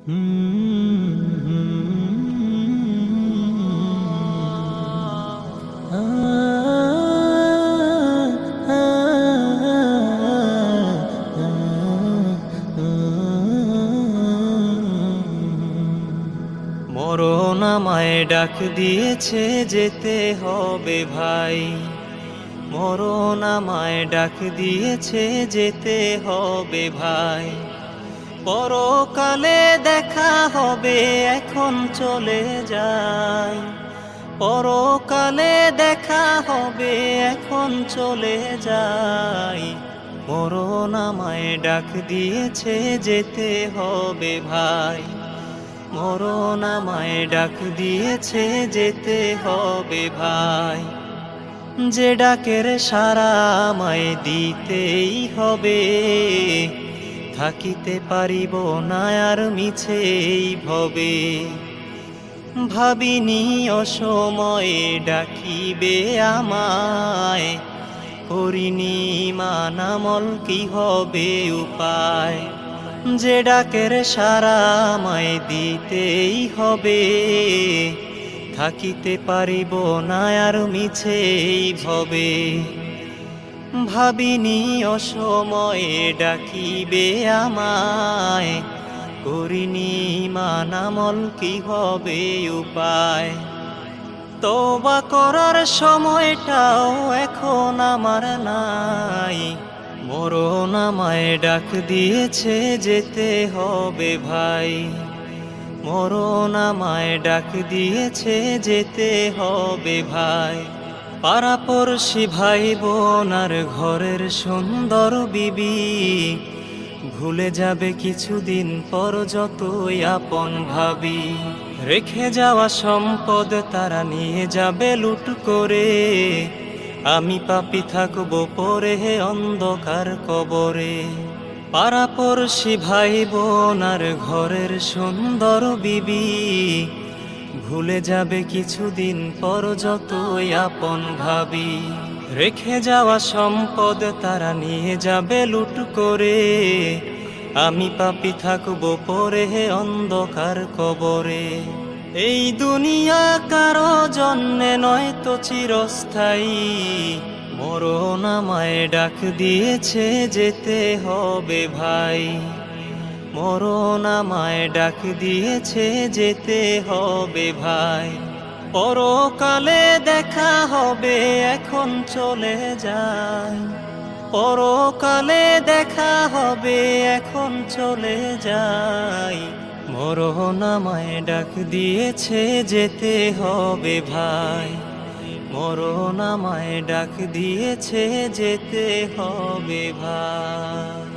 মরণ আমায় ডাক দিয়েছে যেতে হবে ভাই, মরণ আমায় ডাক দিয়েছে যেতে হবে ভাই। পরকালে দেখা হবে এখন চলে যাই, পরকালে দেখা হবে এখন চলে যাই। মরণ আমায় ডাক দিয়েছে যেতে হবে ভাই, মরণ আমায় ডাক দিয়েছে যেতে হবে ভাই। যে ডাকের সাড়া আমায় দিতেই হবে, থাকিতে পারিব না আর মিছেই ভবে। ভাবিনি অসময়ে ডাকিবে আমায়, করিনি মানামল কি হবে উপায়। যে ডাকের সাড়া আমায় দিতেই হবে, থাকিতে পারিব না আর মিছেই ভবে। ভাবিনি অসময়ে ডাকিবে আমায়, করিনি মানামল কি হবে উপায়। তওবা করার সময়টাও এখন আমার নাই, মরণ আমায় ডাক দিয়েছে যেতে হবে ভাই, মরণ আমায় ডাক দিয়েছে যেতে হবে ভাই। পাড়াপড়শি ভাই বোন আর ঘরের সুন্দর বিবি ভুলে যাবে কিছুদিন পর যতই আপন ভাবি। রেখে যাওয়া সম্পদ তারা নিয়ে যাবে লুট করে, আমি পাপী থাকবো পরে হে অন্ধকার কবরে। পাড়াপড়শি ভাই বোন আর ঘরের সুন্দর বিবি ভুলে যাবে কিছুদিন পর যতই আপন ভাবি। রেখে যাওয়া সম্পদ তারা নিয়ে যাবে লুট করে, আমি পাপী থাকবো পরে হে অন্ধকার কবরে। এই দুনিয়া কারো জন্যে নয় তো চিরস্থায়ী, মরণ আমায় ডাক দিয়েছে যেতে হবে ভাই, মরণ আমায় ডাক দিয়েছে যেতে হবে ভাই। পরকালে দেখা হবে এখন চলে যাই, পরকালে দেখা হবে এখন চলে যাই। মরণ আমায় ডাক দিয়েছে যেতে হবে ভাই, মরণ আমায় ডাক দিয়েছে যেতে হবে ভাই।